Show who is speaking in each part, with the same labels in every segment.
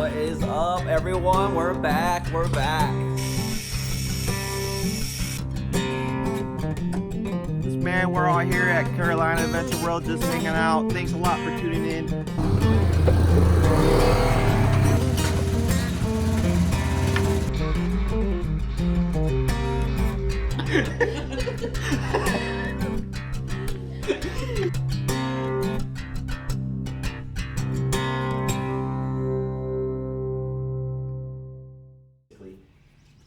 Speaker 1: What is up, everyone? We're back.
Speaker 2: Man, we're all here at Carolina Adventure World just hanging out. Thanks a lot for tuning in.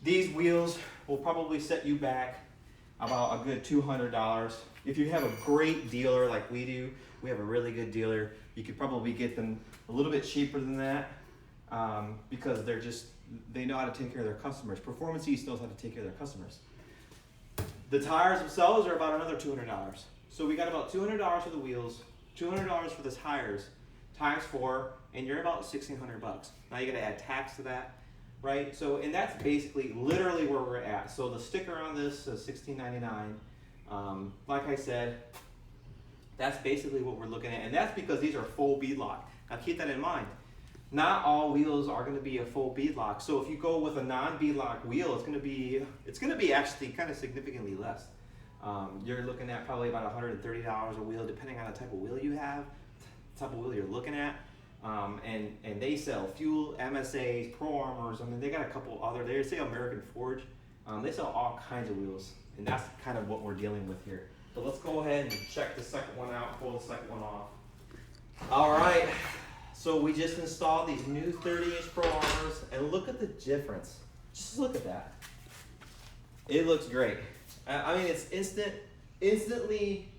Speaker 2: These wheels will probably set you back about a good $200. If you have a great dealer like we do, we have a really good dealer, you could probably get them a little bit cheaper than that because they know how to take care of their customers. Performance East knows how to take care of their customers. The tires themselves are about another $200. So we got about $200 for the wheels, $200 for the tires, times 4, and you're about $1,600. Now you gotta add tax to that. Right, so and that's basically literally where we're at. So the sticker on this is $16.99. Like I said, that's basically what we're looking at, and that's because these are full beadlock. Now keep that in mind. Not all wheels are going to be a full beadlock. So if you go with a non-beadlock wheel, it's going to be actually kind of significantly less. You're looking at probably about $130 a wheel, depending on the type of wheel you have, the type of wheel you're looking at. And they sell Fuel, MSAs, Pro Armors. I mean, they got a couple other. They say American Forge. They sell all kinds of wheels, and that's kind of what we're dealing with here. So let's go ahead and check the second one out. Pull the second one off. All right. So we just installed these new 30-inch Pro Armors, and look at the difference. Just look at that. It looks great. I mean, it's instantly.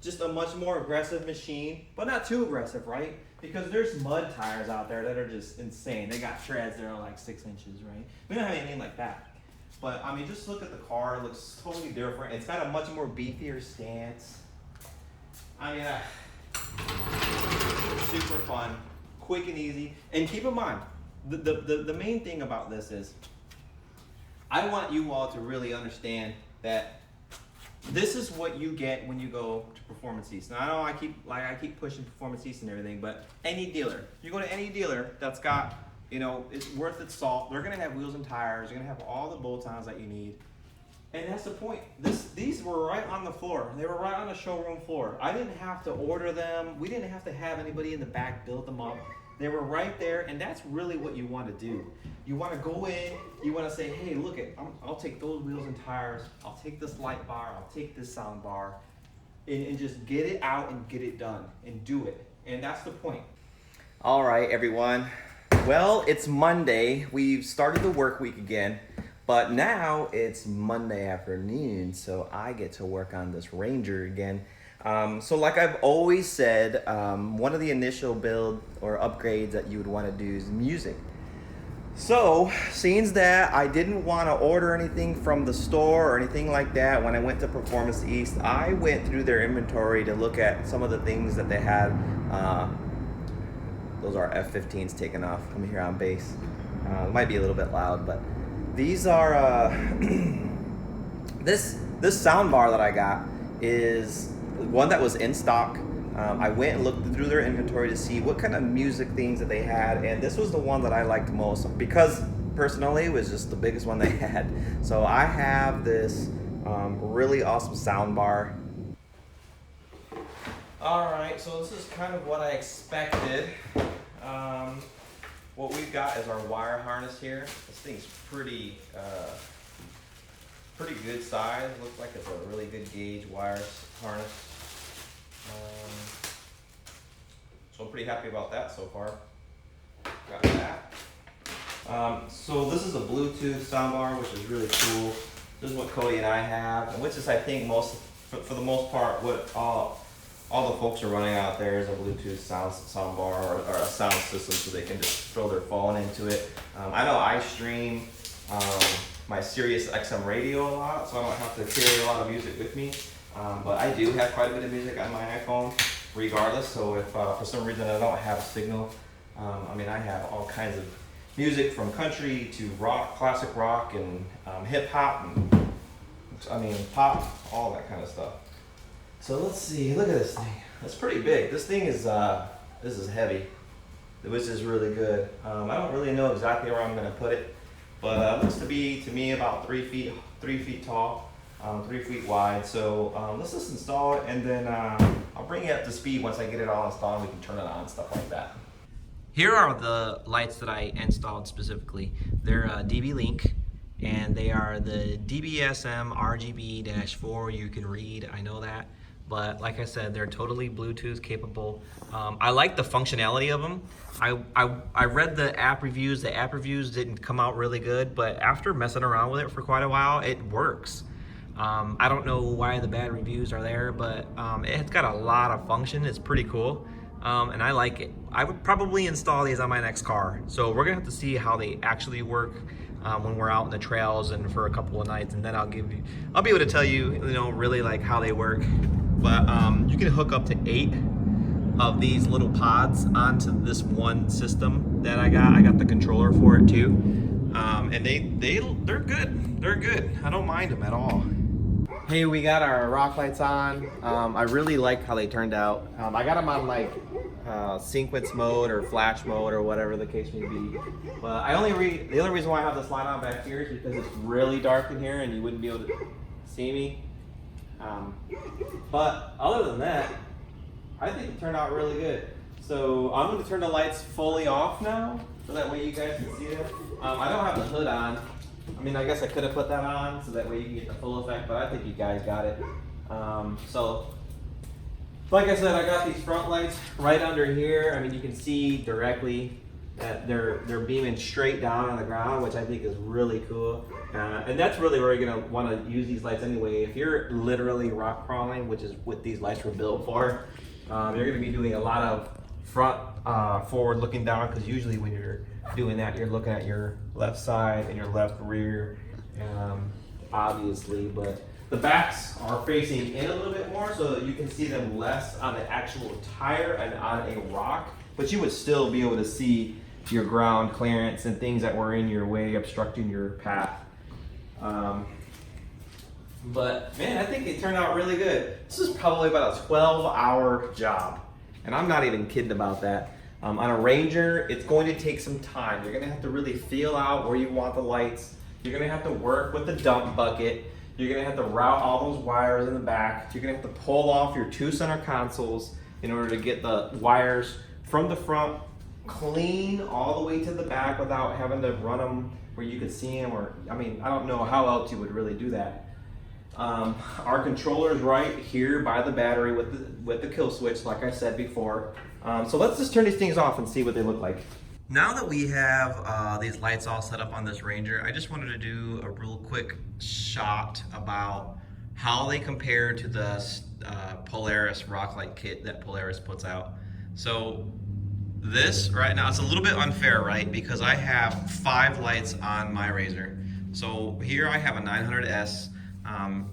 Speaker 2: Just a much more aggressive machine, but not too aggressive, right? Because there's mud tires out there that are just insane. They got treads that are like 6 inches, right? We don't have anything like that. But I mean, just look at the car. It looks totally different. It's got a much more beefier stance. I mean, super fun, quick and easy. And keep in mind, the main thing about this is, I want you all to really understand that this is what you get when you go to Performance East. Now I know I keep pushing Performance East and everything, but any dealer, you go to any dealer that's got, it's worth its salt. They're gonna have wheels and tires. They're gonna have all the bolt-ons that you need, and that's the point. These were right on the floor. They were right on the showroom floor. I didn't have to order them. We didn't have to have anybody in the back build them up. They were right there, and that's really what you want to do. You want to go in, you want to say, hey, look, I'll take those wheels and tires, I'll take this light bar, I'll take this sound bar, and just get it out and get it done, and do it. And that's the point. All right, everyone. Well, it's Monday. We've started the work week again, but now it's Monday afternoon, so I get to work on this Ranger again. So like I've always said, one of the initial build or upgrades that you would want to do is music. So, seeing that I didn't want to order anything from the store or anything like that when I went to Performance East, I went through their inventory to look at some of the things that they had. Those are F-15s taking off. I'm here on base. It might be a little bit loud, but these are this sound bar that I got is one that was in stock. I went and looked through their inventory to see what kind of music things that they had, and this was the one that I liked most because personally it was just the biggest one they had. So I have this really awesome sound bar. All right, so this is kind of what I expected. What we've got is our wire harness here. This thing's pretty good size. Looks like it's a really good gauge wire harness. So I'm pretty happy about that so far. Got that. So this is a Bluetooth soundbar, which is really cool. This is what Cody and I have, and which is, I think, for the most part, what all the folks are running out there is a Bluetooth soundbar or a sound system, so they can just throw their phone into it. I know I stream my Sirius XM radio a lot, so I don't have to carry a lot of music with me. But I do have quite a bit of music on my iPhone, regardless. So if for some reason I don't have a signal, I have all kinds of music from country to rock, classic rock, and hip hop, and pop, all that kind of stuff. So let's see. Look at this thing. It's pretty big. This thing is this is heavy. which is really good. I don't really know exactly where I'm gonna put it, but it looks to be, to me, about 3 feet tall, 3 feet wide. So let's just install it, and then I'll bring it up to speed once I get it all installed, and we can turn it on and stuff like that. Here are the lights that I installed specifically. They're DB Link, and they are the DBSM RGB-4. You can read, I know that. But like I said, they're totally Bluetooth capable. I like the functionality of them. I read the app reviews. The app reviews didn't come out really good, but after messing around with it for quite a while, it works. I don't know why the bad reviews are there, but it's got a lot of function. It's pretty cool, and I like it. I would probably install these on my next car. So we're gonna have to see how they actually work when we're out in the trails and for a couple of nights, and then I'll be able to tell you, really like how they work. But you can hook up to 8 of these little pods onto this one system that I got. I got the controller for it too, and they're good. They're good. I don't mind them at all. Hey, we got our rock lights on. I really like how they turned out. I got them on like sequence mode or flash mode or whatever the case may be. But the only reason why I have this light on back here is because it's really dark in here and you wouldn't be able to see me. But other than that, I think it turned out really good. So I'm going to turn the lights fully off now, so that way you guys can see it. I don't have the hood on. I mean, I guess I could have put that on, so that way you can get the full effect, but I think you guys got it. So, like I said, I got these front lights right under here. I mean, you can see directly that they're beaming straight down on the ground, which I think is really cool. And that's really where you're gonna want to use these lights anyway. If you're literally rock crawling, which is what these lights were built for, you're gonna be doing a lot of front forward looking down, because usually when you're doing that, you're looking at your left side and your left rear, obviously, but the backs are facing in a little bit more so that you can see them less on the actual tire and on a rock, but you would still be able to see your ground clearance and things that were in your way obstructing your path. But man, I think it turned out really good. This is probably about a 12-hour job, and I'm not even kidding about that. On a Ranger, it's going to take some time. You're gonna have to really feel out where you want the lights. You're gonna have to work with the dump bucket. You're gonna have to route all those wires in the back. You're gonna have to pull off your 2 center consoles in order to get the wires from the front clean all the way to the back without having to run them where you could see them, or, I mean, I don't know how else you would really do that. Our controller is right here by the battery with the kill switch, like I said before. So let's just turn these things off and see what they look like. Now that we have these lights all set up on this Ranger, I just wanted to do a real quick shot about how they compare to the Polaris rock light kit that Polaris puts out. So this right now, it's a little bit unfair, right? Because I have 5 lights on my RZR. So here I have a 900S.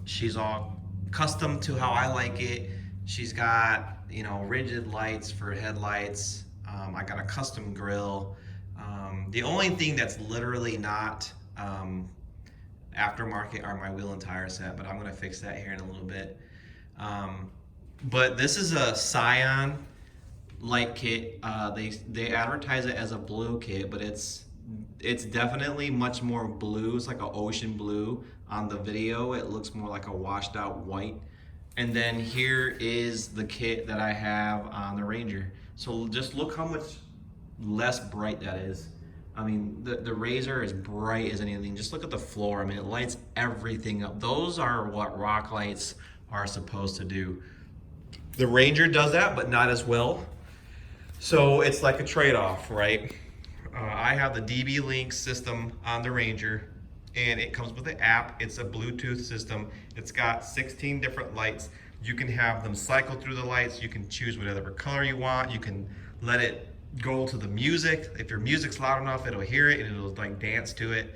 Speaker 2: She's all custom to how I like it. She's got, rigid lights for headlights. I got a custom grill. The only thing that's literally not aftermarket are my wheel and tire set, but I'm gonna fix that here in a little bit. But this is a Scion light kit. They advertise it as a blue kit, but it's definitely much more blue. It's like an ocean blue. On the video, it looks more like a washed out white. And then here is the kit that I have on the Ranger. So just look how much less bright that is. I mean, the RZR is bright as anything. Just look at the floor. I mean, it lights everything up. Those are what rock lights are supposed to do. The Ranger does that, but not as well. So it's like a trade-off, right? I have the DB Link system on the Ranger, and it comes with the app. It's a Bluetooth system. It's got 16 different lights. You can have them cycle through the lights. You can choose whatever color you want. You can let it go to the music. If your music's loud enough, it'll hear it and it'll like dance to it.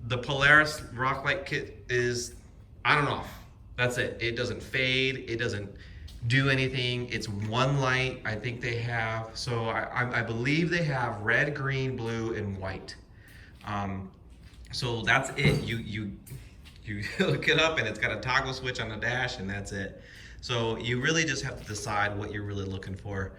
Speaker 2: The Polaris rock light kit is on and off. That's it. It doesn't fade. It doesn't do anything. It's one light. I think they have, so I believe they have red, green, blue, and white. So that's it. You hook it up and it's got a toggle switch on the dash, and that's it. So you really just have to decide what you're really looking for.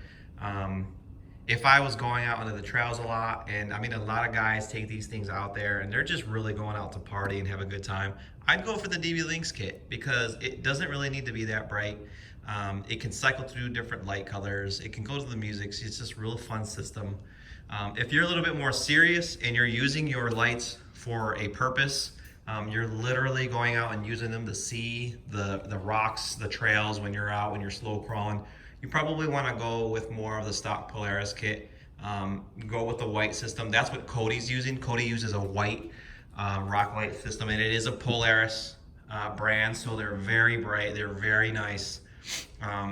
Speaker 3: if I was going out into the trails a lot, and I mean, a lot of guys take these things out there and they're just really going out to party and have a good time, I'd go for the DB Lynx kit because it doesn't really need to be that bright. It can cycle through different light colors. It can go to the music. So it's just a real fun system. If you're a little bit more serious and you're using your lights for a purpose, you're literally going out and using them to see the rocks, the trails when you're out, when you're slow crawling, you probably want to go with more of the stock Polaris kit. Go with the white system. That's what Cody's using. Cody uses a white rock light system, and it is a Polaris brand, so they're very bright, they're very nice.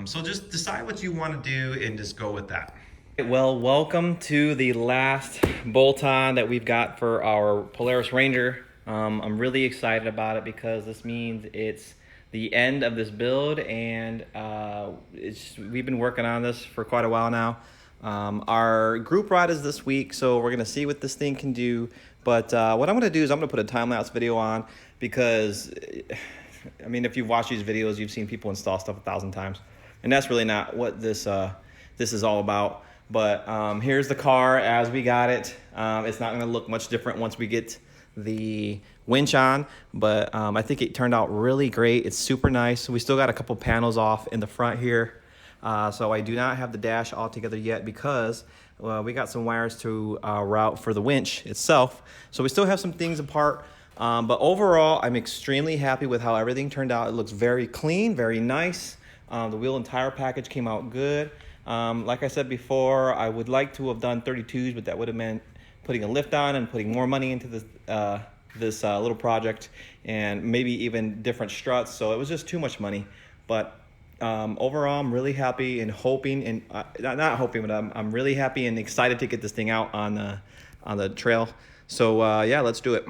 Speaker 3: So just decide what you want to do and just go with that.
Speaker 1: Well, welcome to the last bolt-on that we've got for our Polaris Ranger. I'm really excited about it because this means it's the end of this build, and we've been working on this for quite a while now. Our group ride is this week, so we're gonna see what this thing can do. But what I'm gonna do is I'm gonna put a time-lapse video on because, I mean, if you've watched these videos, you've seen people install stuff 1,000 times, and that's really not what this is all about. But here's the car as we got it. It's not gonna look much different once we get the winch on, but I think it turned out really great. It's super nice. We still got a couple panels off in the front here, so I do not have the dash all together yet because we got some wires to route for the winch itself, so we still have some things apart, but overall I'm extremely happy with how everything turned out. It looks very clean, very nice. The wheel and tire package came out good. Like I said before, I would like to have done 32s, but that would have meant putting a lift on and putting more money into this little project, and maybe even different struts. So it was just too much money. But overall, I'm really happy and hoping, and not hoping, but I'm really happy and excited to get this thing out on the trail. So yeah, let's do it.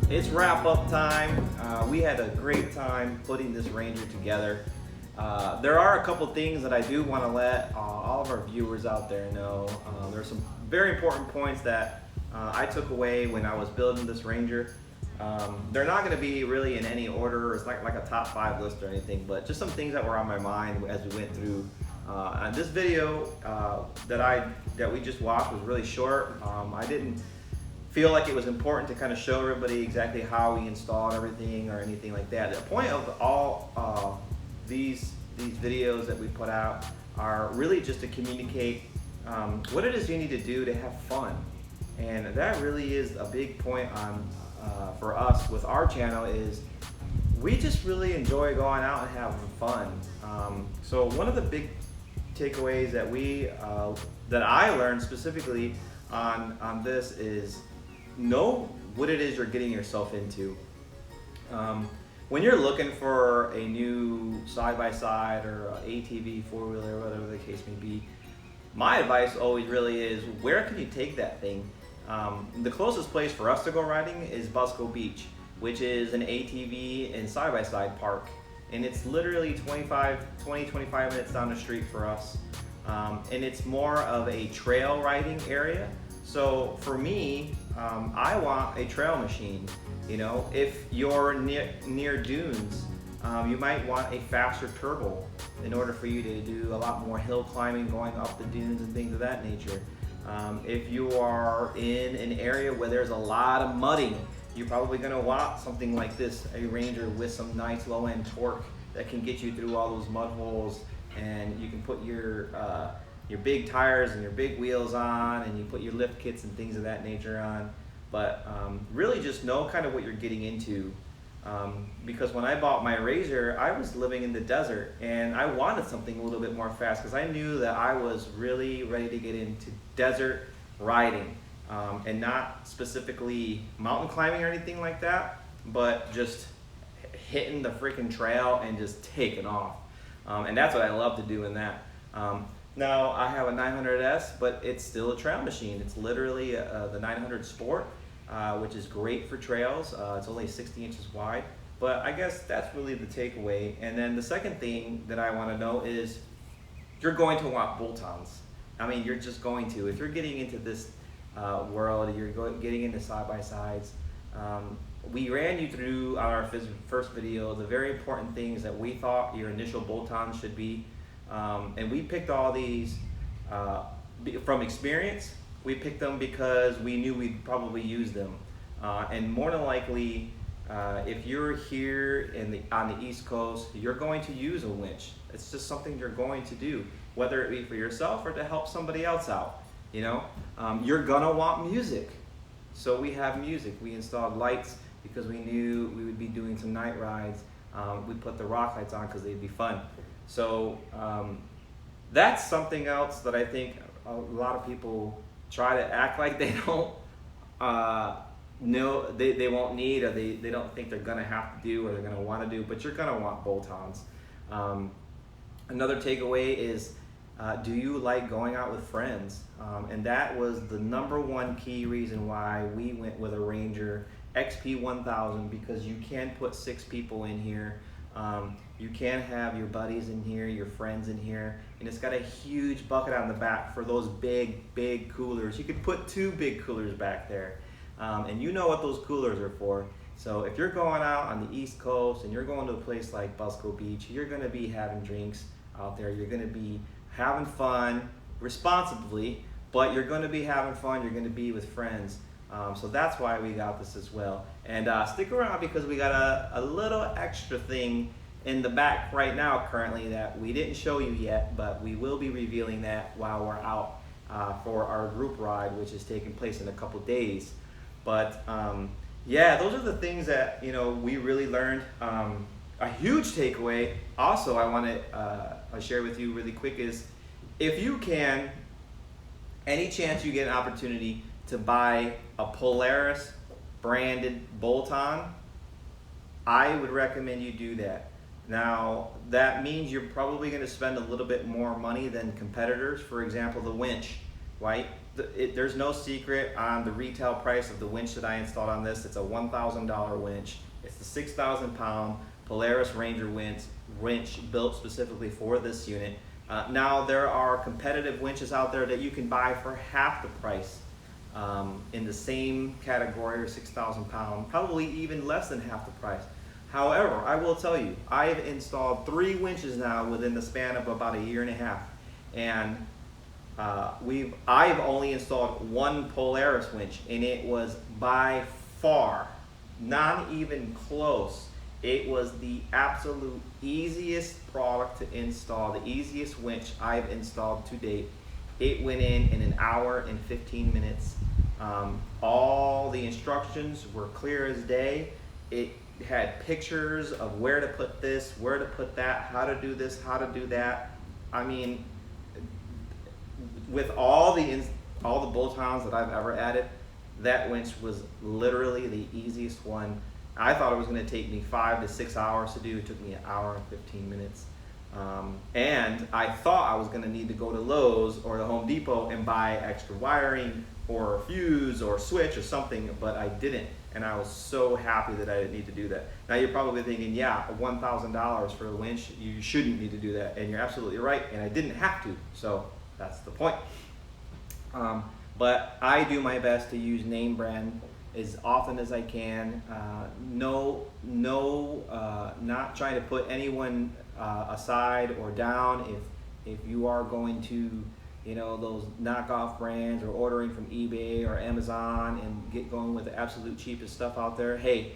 Speaker 1: It's wrap up time. We had a great time putting this Ranger together. There are a couple things that I do want to let all of our viewers out there know. There are some very important points that I took away when I was building this Ranger. They're not going to be really in any order. It's not like a top 5 list or anything, but just some things that were on my mind as we went through. And this video that we just watched was really short. I didn't feel like it was important to kind of show everybody exactly how we installed everything or anything like that. The point of all these videos that we put out are really just to communicate what it is you need to do to have fun. And that really is a big point on for us with our channel, is we just really enjoy going out and having fun. So one of the big takeaways that I learned specifically on this is know what it is you're getting yourself into. When you're looking for a new side-by-side or ATV, four-wheeler, whatever the case may be, my advice always really is, where can you take that thing? The closest place for us to go riding is Busco Beach, which is an ATV and side-by-side park. And it's literally 20-25 minutes down the street for us. And it's more of a trail riding area. So for me, I want a trail machine. You know, if you're near dunes, you might want a faster turbo in order for you to do a lot more hill climbing, going up the dunes and things of that nature. If you are in an area where there's a lot of mudding, you're probably going to want something like this, a Ranger with some nice low-end torque that can get you through all those mud holes, and you can put your big tires and your big wheels on, and you put your lift kits and things of that nature on. But really just know kind of what you're getting into. Because when I bought my RZR, I was living in the desert, and I wanted something a little bit more fast because I knew that I was really ready to get into desert riding, and not specifically mountain climbing or anything like that, but just hitting the freaking trail and just taking off. And that's what I love to do in that. Now I have a 900S, but it's still a trail machine. It's literally the 900 Sport, which is great for trails. It's only 60 inches wide, but I guess that's really the takeaway. And then the second thing that I want to know is you're going to want bolt-ons. I mean, you're just going to. If you're getting into this world, you're getting into side-by-sides. We ran you through our first video the very important things that we thought your initial bolt-ons should be. And we picked all these from experience. We picked them because we knew we'd probably use them. And more than likely, if you're here on the East Coast, you're going to use a winch. It's just something you're going to do, whether it be for yourself or to help somebody else out. You know, you're gonna want music. So we have music. We installed lights because we knew we would be doing some night rides. We put the rock lights on because they'd be fun. So that's something else that I think a lot of people try to act like they don't know, they won't need, or they don't think they're gonna have to do, or they're gonna want to do, but you're gonna want bolt-ons. Another takeaway is, do you like going out with friends? And that was the #1 key reason why we went with a Ranger XP 1000, because you can put 6 people in here. You can have your buddies in here, your friends in here, and it's got a huge bucket on the back for those big coolers. You could put 2 big coolers back there, and you know what those coolers are for. So if you're going out on the East Coast and you're going to a place like Busco Beach, you're going to be having drinks out there. You're going to be having fun responsibly, but you're going to be having fun. You're going to be with friends. So that's why we got this as well. And stick around, because we got a little extra thing in the back right now currently that we didn't show you yet, but we will be revealing that while we're out for our group ride, which is taking place in a couple days. But yeah, those are the things that, you know, we really learned. A huge takeaway also I want to share with you really quick is, if you can, any chance you get an opportunity to buy a Polaris branded bolt-on, I would recommend you do that. Now, that means you're probably going to spend a little bit more money than competitors. For example, the winch, right? There's no secret on the retail price of the winch that I installed on this. It's a $1,000 winch. It's the 6,000 pound Polaris Ranger winch built specifically for this unit. Now, there are competitive winches out there that you can buy for half the price. In the same category, or 6,000 pound, probably even less than half the price. However, I will tell you, I've installed 3 winches now within the span of about a year and a half, and I've only installed 1 Polaris winch, and it was by far, not even close, it was the absolute easiest product to install, the easiest winch I've installed to date. It went in 1 hour and 15 minutes. All the instructions were clear as day. It had pictures of where to put this, where to put that, how to do this, how to do that. I mean, with all the bolt-ons that I've ever added, that winch was literally the easiest one. I thought it was going to take me 5 to 6 hours to do. It took me 1 hour and 15 minutes. And I thought I was going to need to go to Lowe's or the Home Depot and buy extra wiring or a fuse or a switch or something, but I didn't. And I was so happy that I didn't need to do that. Now you're probably thinking, yeah, $1,000 for a winch, you shouldn't need to do that. And you're absolutely right, and I didn't have to. So that's the point. But I do my best to use name brand as often as I can. Not trying to put anyone aside or down. If you are going to, you know, those knockoff brands or ordering from eBay or Amazon and get going with the absolute cheapest stuff out there, hey,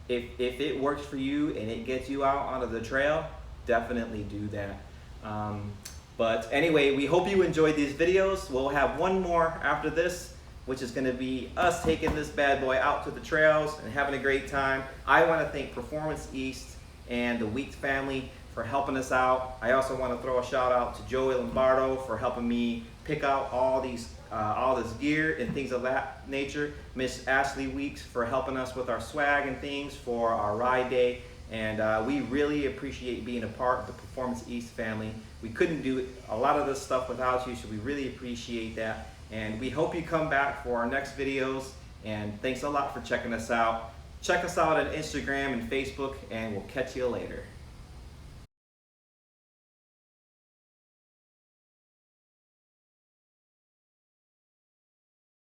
Speaker 1: if it works for you and it gets you out onto the trail, definitely do that. But anyway, we hope you enjoyed these videos. We'll have one more after this, which is going to be us taking this bad boy out to the trails and having a great time. I want to thank Performance East and the Weeks family for helping us out. I also want to throw a shout out to Joey Lombardo for helping me pick out all this gear and things of that nature. Miss Ashley Weeks for helping us with our swag and things for our ride day. And we really appreciate being a part of the Performance East family. We couldn't do a lot of this stuff without you, so we really appreciate that. And we hope you come back for our next videos. And thanks a lot for checking us out. Check us out on Instagram and Facebook, and we'll catch you later.